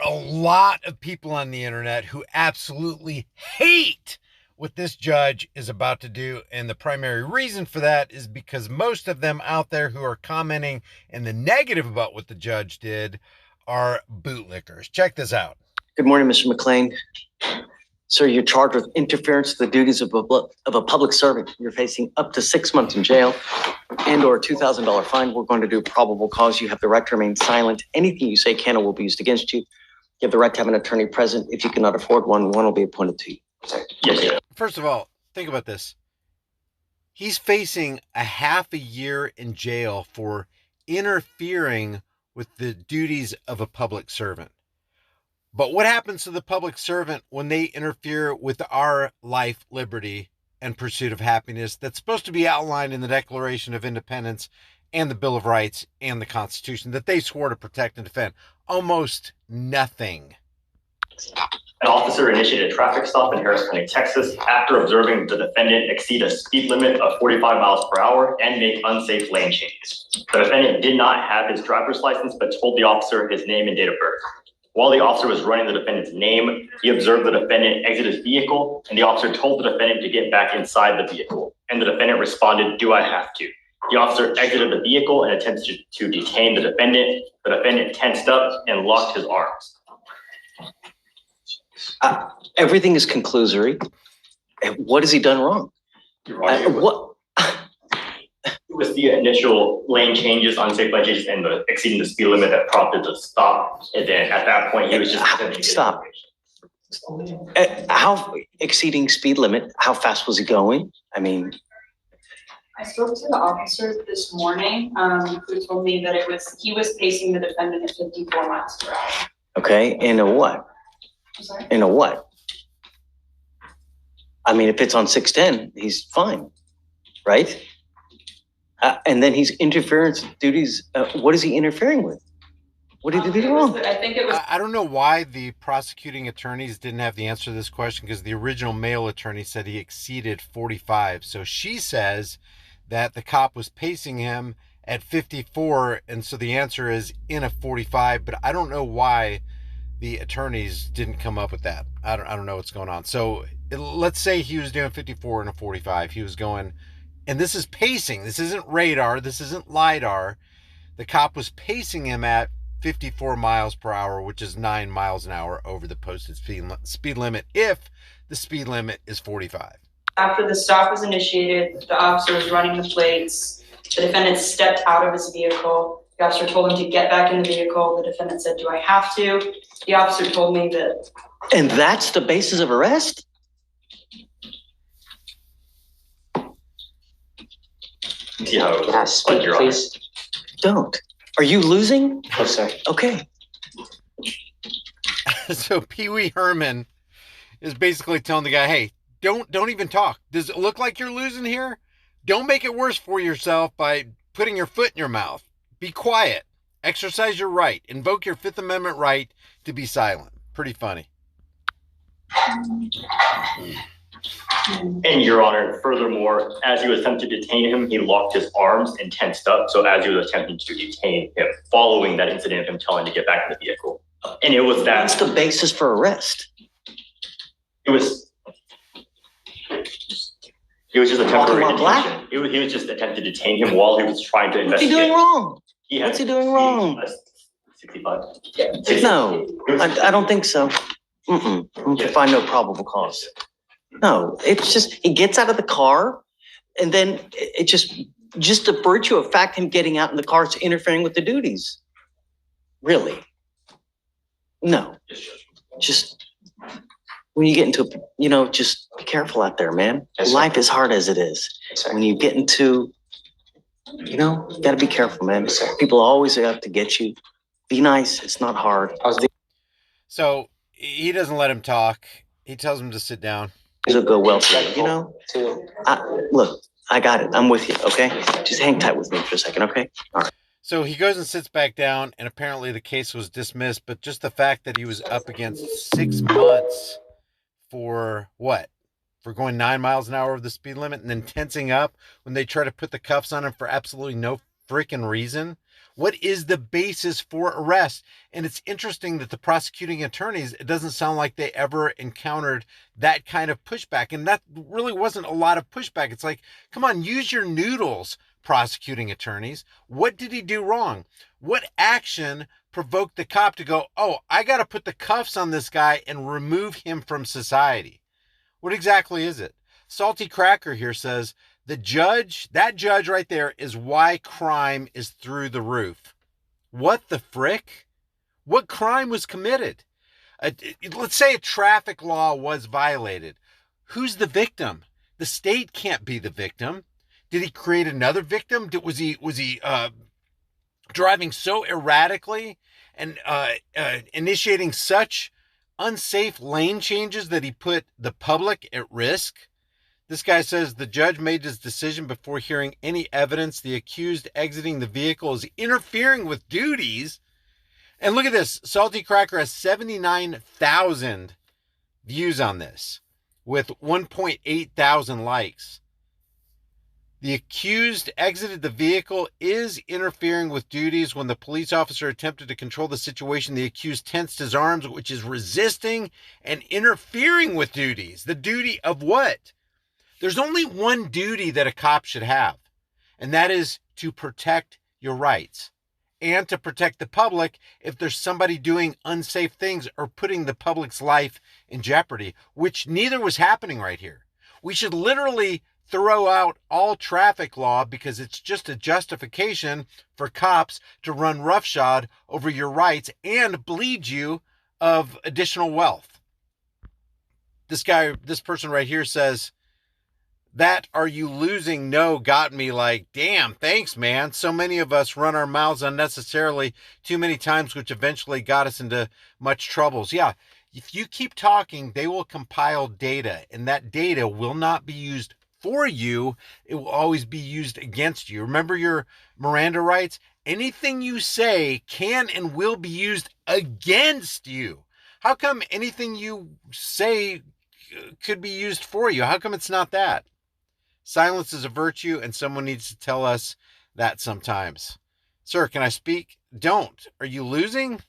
a lot of people on the internet who absolutely hate what this judge is about to do. And the primary reason for that is because most of them out there who are commenting in the negative about what the judge did are bootlickers. Check this out. Good morning, Mr. McLean. Sir, you're charged with interference with the duties of a public servant. You're facing up to 6 months in jail and or a $2,000 fine. We're going to do probable cause. You have the right to remain silent. Anything you say can or will be used against you. You have the right to have an attorney present. If you cannot afford one, one will be appointed to you. Yes. First of all, think about this. He's facing a half a year in jail for interfering with the duties of a public servant. But what happens to the public servant when they interfere with our life, liberty, and pursuit of happiness that's supposed to be outlined in the Declaration of Independence and the Bill of Rights and the Constitution that they swore to protect and defend? Almost nothing. An officer initiated a traffic stop in Harris County, Texas, after observing the defendant exceed a speed limit of 45 miles per hour and make unsafe lane changes. The defendant did not have his driver's license, but told the officer his name and date of birth. While the officer was running the defendant's name, he observed the defendant exit his vehicle, and the officer told the defendant to get back inside the vehicle. And the defendant responded, "Do I have to?" The officer exited the vehicle and attempted to detain the defendant. The defendant tensed up and locked his arms. Everything is conclusory. What has he done wrong? What? It was the initial lane changes, unsafe lane changes, and the exceeding the speed limit that prompted the stop. And then at that point, he was just stop. How exceeding speed limit? How fast was he going? I mean, I spoke to the officer this morning, who told me that he was pacing the defendant at 54 miles per hour. Okay, in a what? I'm sorry? In a what? I mean, if it's on 610, he's fine, right? And then he's interference duties. What is he interfering with? What did he do wrong? I think it was. I don't know why the prosecuting attorneys didn't have the answer to this question, because the original male attorney said he exceeded 45. So she says that the cop was pacing him at 54, and so the answer is in a 45. But I don't know why the attorneys didn't come up with that. I don't know what's going on. So let's say he was doing 54 and a 45. He was going, and this is pacing. This isn't radar. This isn't LiDAR. The cop was pacing him at 54 miles per hour, which is 9 miles an hour over the posted speed limit if the speed limit is 45. After the stop was initiated, the officer was running the plates. The defendant stepped out of his vehicle. The officer told him to get back in the vehicle. The defendant said, "Do I have to?" The officer told me that. And that's the basis of arrest? See how Can I speak, please? Don't. Are you losing? No, sir. Okay. So Pee Wee Herman is basically telling the guy, hey, don't even talk. Does it look like you're losing here? Don't make it worse for yourself by putting your foot in your mouth. Be quiet. Exercise your right. Invoke your Fifth Amendment right to be silent. Pretty funny. And Your Honor, furthermore, as he was attempting to detain him, he locked his arms and tensed up. So as he was attempting to detain him, following that incident of him telling him to get back in the vehicle. And it was that. What's the basis for arrest? It was just a temporary Walking while detention. He was just attempting to detain him while he was trying to What's he investigate. doing wrong? What's he doing wrong? 65. No, I don't think so. Mm-mm. I can find no probable cause. No, it's just he gets out of the car, and then it just the virtue of fact him getting out in the car is interfering with the duties. Really? No. Just when you get into, just be careful out there, man. Yes, Life is hard as it is. Yes, When you get into, you got to be careful, man. People always out to get you. Be nice. It's not hard. So he doesn't let him talk. He tells him to sit down. It'll go well for you, Look, I got it. I'm with you, okay? Just hang tight with me for a second, okay? All right. So he goes and sits back down, and apparently the case was dismissed, but just the fact that he was up against 6 months for what? For going 9 miles an hour over the speed limit and then tensing up when they try to put the cuffs on him for absolutely no freaking reason. What is the basis for arrest? And it's interesting that the prosecuting attorneys, it doesn't sound like they ever encountered that kind of pushback. And that really wasn't a lot of pushback. It's like, come on, use your noodles, prosecuting attorneys. What did he do wrong? What action provoked the cop to go, oh, I got to put the cuffs on this guy and remove him from society? What exactly is it? Salty Cracker here says, that judge right there is why crime is through the roof. What the frick? What crime was committed? Let's say a traffic law was violated. Who's the victim? The state can't be the victim. Did he create another victim? Was he driving so erratically and initiating such unsafe lane changes that he put the public at risk? This guy says the judge made his decision before hearing any evidence. The accused exiting the vehicle is interfering with duties. And look at this. Salty Cracker has 79,000 views on this with 1.8 thousand likes. The accused exited the vehicle is interfering with duties. When the police officer attempted to control the situation, the accused tensed his arms, which is resisting and interfering with duties. The duty of what? There's only one duty that a cop should have, and that is to protect your rights and to protect the public if there's somebody doing unsafe things or putting the public's life in jeopardy, which neither was happening right here. We should literally throw out all traffic law because it's just a justification for cops to run roughshod over your rights and bleed you of additional wealth. This person right here says, that "are you losing no" got me like, damn, thanks, man. So many of us run our mouths unnecessarily too many times, which eventually got us into much troubles. Yeah, if you keep talking, they will compile data, and that data will not be used for you. It will always be used against you. Remember your Miranda rights? Anything you say can and will be used against you. How come anything you say could be used for you? How come it's not that? Silence is a virtue, and someone needs to tell us that sometimes. Sir, can I speak? Don't. Are you losing?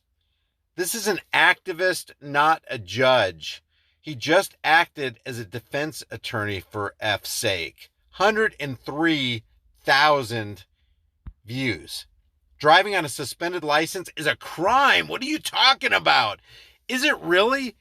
This is an activist, not a judge. He just acted as a defense attorney, for F's sake. 103,000 views. Driving on a suspended license is a crime. What are you talking about? Is it really?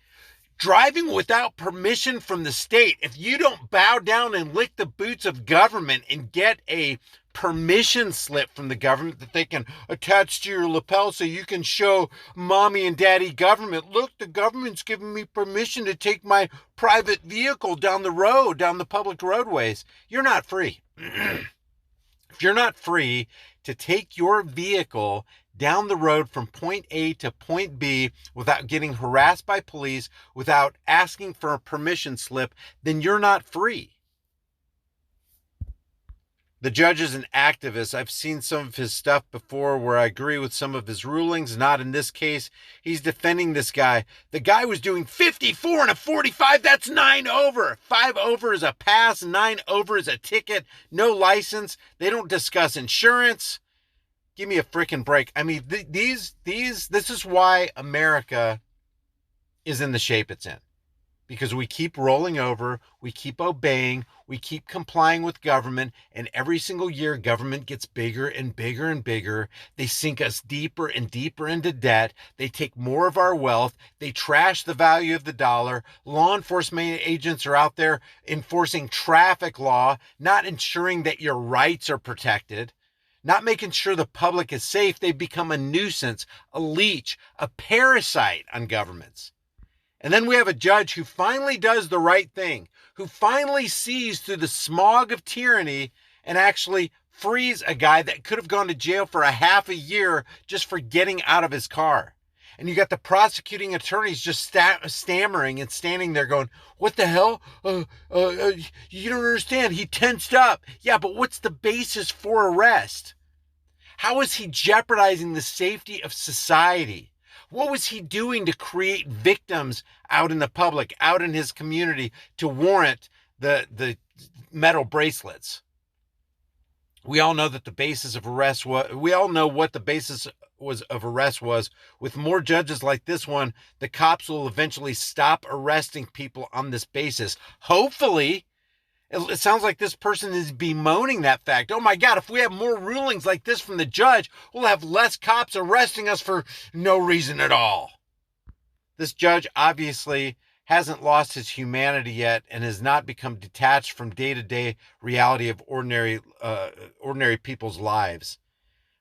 Driving without permission from the state. If you don't bow down and lick the boots of government and get a permission slip from the government that they can attach to your lapel so you can show mommy and daddy government, look, the government's giving me permission to take my private vehicle down the road, down the public roadways, you're not free. If you're not free to take your vehicle down the road from point A to point B without getting harassed by police, without asking for a permission slip, then you're not free. The judge is an activist. I've seen some of his stuff before where I agree with some of his rulings, not in this case. He's defending this guy. The guy was doing 54 and a 45. That's 9 over. 5 over is a pass. 9 over is a ticket. No license. They don't discuss insurance. Give me a freaking break. I mean, this is why America is in the shape it's in. Because we keep rolling over, we keep obeying, we keep complying with government, and every single year government gets bigger and bigger and bigger. They sink us deeper and deeper into debt. They take more of our wealth. They trash the value of the dollar. Law enforcement agents are out there enforcing traffic law, not ensuring that your rights are protected. Not making sure the public is safe. They become a nuisance, a leech, a parasite on governments. And then we have a judge who finally does the right thing, who finally sees through the smog of tyranny and actually frees a guy that could have gone to jail for a half a year just for getting out of his car. And you got the prosecuting attorneys just stammering and standing there going, what the hell? You don't understand. He tensed up. Yeah, but what's the basis for arrest? How is he jeopardizing the safety of society? What was he doing to create victims out in the public, out in his community, to warrant the metal bracelets? We all know that the basis of arrest was, we all know what the basis was of arrest was. With more judges like this one, the cops will eventually stop arresting people on this basis. Hopefully. It sounds like this person is bemoaning that fact. Oh my God, if we have more rulings like this from the judge, we'll have less cops arresting us for no reason at all. This judge obviously hasn't lost his humanity yet and has not become detached from day-to-day reality of ordinary people's lives.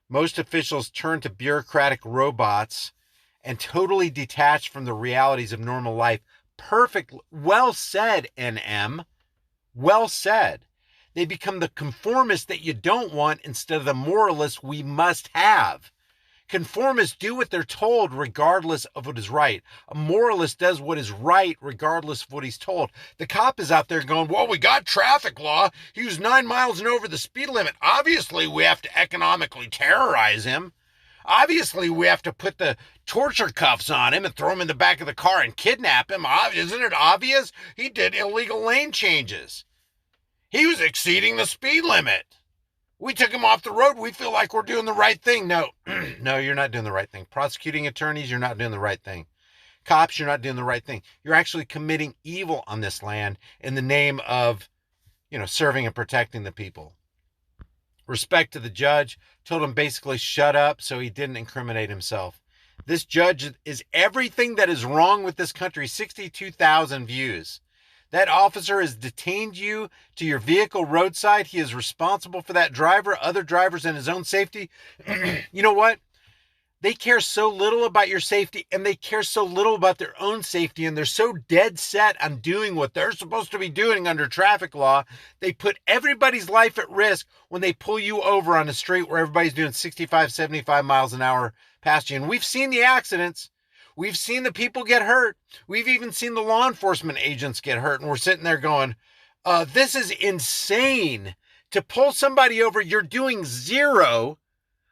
Most officials turn to bureaucratic robots and totally detached from the realities of normal life. Perfect. Well said, NM. Well said. They become the conformists that you don't want instead of the moralists we must have. Conformists do what they're told regardless of what is right. A moralist does what is right regardless of what he's told. The cop is out there going, well, we got traffic law. He was 9 miles and over the speed limit. Obviously, we have to economically terrorize him. Obviously, we have to put the torture cuffs on him and throw him in the back of the car and kidnap him. Isn't it obvious? He did illegal lane changes. He was exceeding the speed limit. We took him off the road. We feel like we're doing the right thing. No, no, you're not doing the right thing. Prosecuting attorneys, you're not doing the right thing. Cops, you're not doing the right thing. You're actually committing evil on this land in the name of, serving and protecting the people. Respect to the judge, told him basically shut up so he didn't incriminate himself. This judge is everything that is wrong with this country. 62,000 views. That officer has detained you to your vehicle roadside. He is responsible for that driver, other drivers, and his own safety. You know what? They care so little about your safety, and they care so little about their own safety, and they're so dead set on doing what they're supposed to be doing under traffic law. They put everybody's life at risk when they pull you over on a street where everybody's doing 65, 75 miles an hour past you. And we've seen the accidents. We've seen the people get hurt. We've even seen the law enforcement agents get hurt. And we're sitting there going, this is insane. To pull somebody over, you're doing 0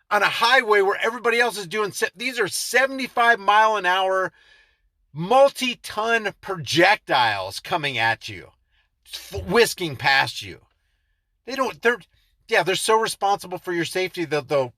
on a highway where everybody else is doing. These are 75 mile an hour, multi-ton projectiles coming at you, whisking past you. They're so responsible for your safety that they'll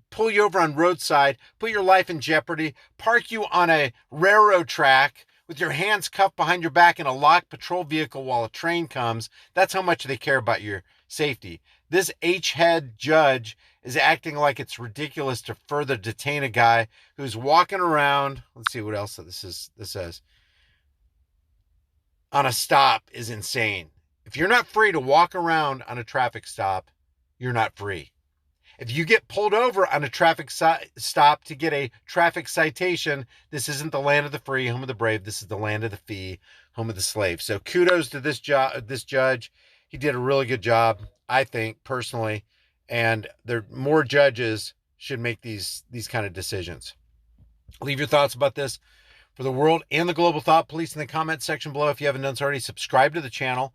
pull you over on roadside, put your life in jeopardy, park you on a railroad track with your hands cuffed behind your back in a locked patrol vehicle while a train comes. That's how much they care about your safety. This H-head judge is acting like it's ridiculous to further detain a guy who's walking around. Let's see what else this says. On a stop is insane. If you're not free to walk around on a traffic stop, you're not free. If you get pulled over on a traffic stop to get a traffic citation, this isn't the land of the free, home of the brave. This is the land of the fee, home of the slave. So kudos to this judge. He did a really good job, I think, personally. And more judges should make these kind of decisions. Leave your thoughts about this for the world and the global thought police in the comment section below. If you haven't done so already, subscribe to the channel.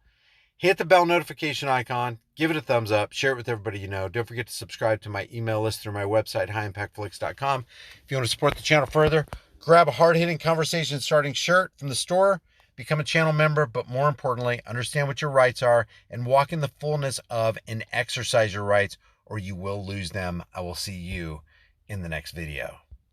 Hit the bell notification icon, give it a thumbs up, share it with everybody you know. Don't forget to subscribe to my email list through my website, highimpactflix.com. If you want to support the channel further, grab a hard-hitting conversation starting shirt from the store, become a channel member, but more importantly, understand what your rights are and walk in the fullness of and exercise your rights, or you will lose them. I will see you in the next video.